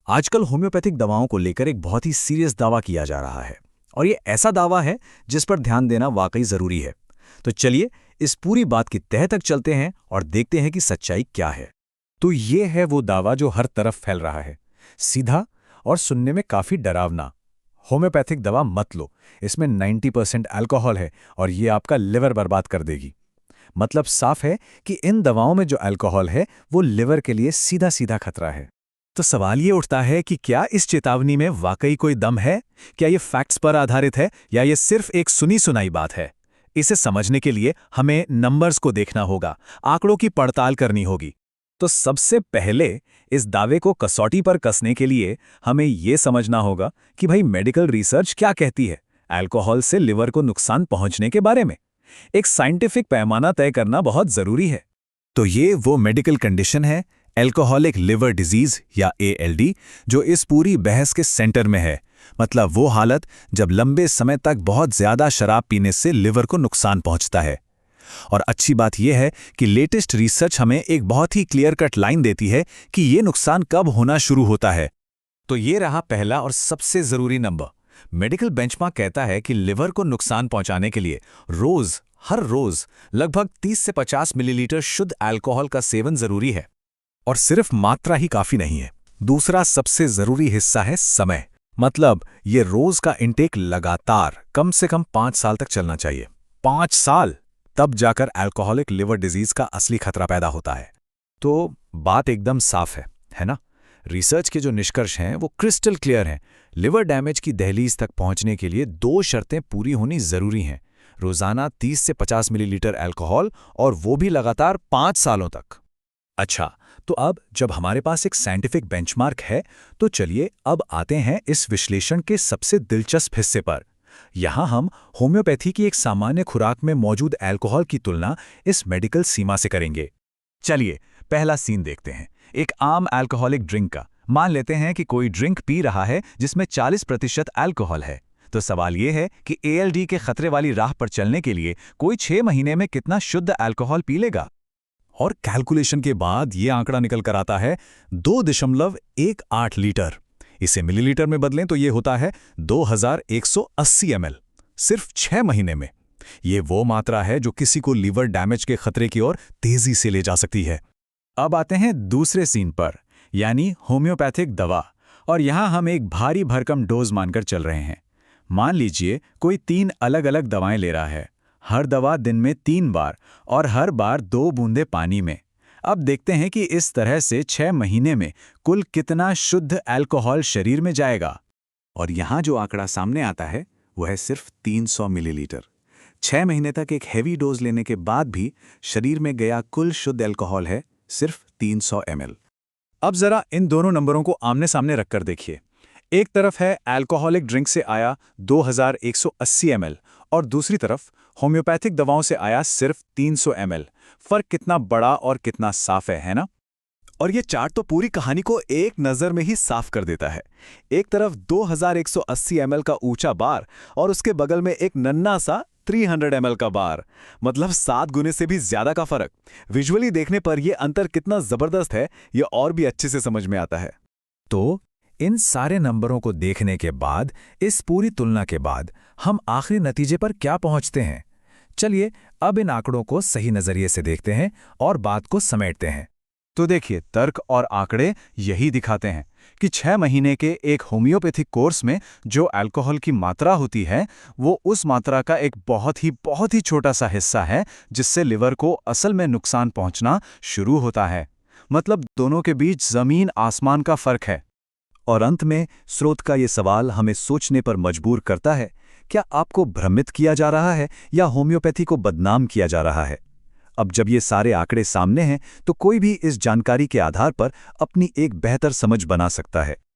आजकल होम्योपैथिक दवाओं को लेकर एक बहुत ही सीरियस दावा किया जा रहा है और ये ऐसा दावा है जिस पर ध्यान देना वाकई जरूरी है। तो चलिए इस पूरी बात की तह तक चलते हैं और देखते हैं कि सच्चाई क्या है। तो ये है वो दावा जो हर तरफ फैल रहा है, सीधा और सुनने में काफी डरावना। होम्योपैथिक दवा मत लो, इसमें 90% अल्कोहल है और ये आपका लिवर बर्बाद कर देगी। मतलब साफ है कि इन दवाओं में जो अल्कोहल है वो लिवर के लिए सीधा सीधा खतरा है। तो सवाल ये उठता है कि क्या इस चेतावनी में वाकई कोई दम है? क्या ये फैक्ट्स पर आधारित है या ये सिर्फ एक सुनी सुनाई बात है? इसे समझने के लिए हमें नंबर्स को देखना होगा, आंकड़ों की पड़ताल करनी होगी। तो सबसे पहले इस दावे को कसौटी पर कसने के लिए हमें ये समझना होगा कि भाई मेडिकल रिसर्च क्या कहती है अल्कोहल से लिवर को नुकसान पहुंचने के बारे में। एक साइंटिफिक पैमाना तय करना बहुत जरूरी है। तो ये वो मेडिकल कंडीशन है, अल्कोहलिक लिवर डिजीज या ALD, जो इस पूरी बहस के सेंटर में है। मतलब वो हालत जब लंबे समय तक बहुत ज्यादा शराब पीने से लिवर को नुकसान पहुंचता है। और अच्छी बात यह है कि लेटेस्ट रिसर्च हमें एक बहुत ही क्लियर कट लाइन देती है कि ये नुकसान कब होना शुरू होता है। तो ये रहा पहला और सबसे जरूरी नंबर। मेडिकल बेंचमार्क कहता है कि लिवर को नुकसान पहुंचाने के लिए हर रोज लगभग 30 से 50 मिलीलीटर शुद्ध अल्कोहल का सेवन जरूरी है। और सिर्फ मात्रा ही काफी नहीं है। दूसरा सबसे जरूरी हिस्सा है समय। मतलब ये रोज का इंटेक लगातार कम से कम 5 साल तक चलना चाहिए। 5 साल, तब जाकर अल्कोहलिक लिवर डिजीज का असली खतरा पैदा होता है। तो बात एकदम साफ है ना? रिसर्च के जो निष्कर्ष हैं वो क्रिस्टल क्लियर हैं। लिवर डैमेज की दहलीज तक पहुंचने के लिए 2 शर्तें पूरी होनी जरूरी हैं। रोजाना 30 से 50 मिलीलीटर अल्कोहल और वो भी लगातार 5 सालों तक। अच्छा, तो अब जब हमारे पास एक साइंटिफिक बेंचमार्क है तो चलिए अब आते हैं इस विश्लेषण के सबसे दिलचस्प हिस्से पर। यहाँ हम होम्योपैथी की एक सामान्य खुराक में मौजूद अल्कोहल की तुलना इस मेडिकल सीमा से करेंगे। चलिए पहला सीन देखते हैं, एक आम अल्कोहलिक ड्रिंक का। मान लेते हैं कि कोई ड्रिंक पी रहा है जिसमें 40% अल्कोहल है। तो सवाल यह है कि ALD के खतरे वाली राह पर चलने के लिए कोई 6 महीने में कितना शुद्ध अल्कोहल पी लेगा? और कैलकुलेशन के बाद ये आंकड़ा निकल कर आता है 2.18 लीटर। इसे मिलीलीटर में बदलें तो ये होता है 2180 ml, सिर्फ 6 महीने में। ये वो मात्रा है जो किसी को लीवर डैमेज के खतरे की ओर तेजी से ले जा सकती है। अब आते हैं दूसरे सीन पर, यानी होम्योपैथिक दवा। और यहां हम एक भारी भरकम डोज मानकर चल रहे हैं। मान लीजिए कोई 3 अलग अलग दवाएं ले रहा है, हर दवा दिन में 3 बार और हर बार 2 बूंदे पानी में। अब देखते हैं कि इस तरह से 6 महीने में कुल कितना शुद्ध अल्कोहल शरीर में जाएगा। और यहाँ जो आंकड़ा सामने आता है वो है सिर्फ 300 मिलीलीटर। 6 महीने तक एक हैवी डोज लेने के बाद भी शरीर में गया कुल शुद्ध अल्कोहल है सिर्फ 300 ml। अब जरा इन दोनों नंबरों को आमने सामने रखकर देखिए। एक तरफ है अल्कोहलिक ड्रिंक से आया 2180 ml और दूसरी तरफ होम्योपैथिक दवाओं से आया सिर्फ 300 ml। फर्क कितना बड़ा और कितना साफ है ना? और ये चार्ट तो पूरी कहानी को एक नजर में ही साफ कर देता है। एक तरफ 2180 ml का ऊंचा बार और उसके बगल में एक नन्हा सा 300 ml का बार। मतलब 7 गुने से भी ज्यादा का फर्क। विजुअली देखने पर यह अंतर कितना जबरदस्त है ये और भी अच्छे से समझ में आता है। तो इन सारे नंबरों को देखने के बाद, इस पूरी तुलना के बाद हम आखिरी नतीजे पर क्या पहुंचते हैं? चलिए अब इन आंकड़ों को सही नजरिए से देखते हैं और बात को समेटते हैं। तो देखिए, तर्क और आंकड़े यही दिखाते हैं कि 6 महीने के एक होम्योपैथिक कोर्स में जो अल्कोहल की मात्रा होती है वो उस मात्रा का एक बहुत ही छोटा सा हिस्सा है जिससे लिवर को असल में नुकसान पहुंचना शुरू होता है। मतलब दोनों के बीच जमीन आसमान का फर्क है। और अंत में स्रोत का ये सवाल हमें सोचने पर मजबूर करता है, क्या आपको भ्रमित किया जा रहा है या होम्योपैथी को बदनाम किया जा रहा है? अब जब ये सारे आंकड़े सामने हैं तो कोई भी इस जानकारी के आधार पर अपनी एक बेहतर समझ बना सकता है।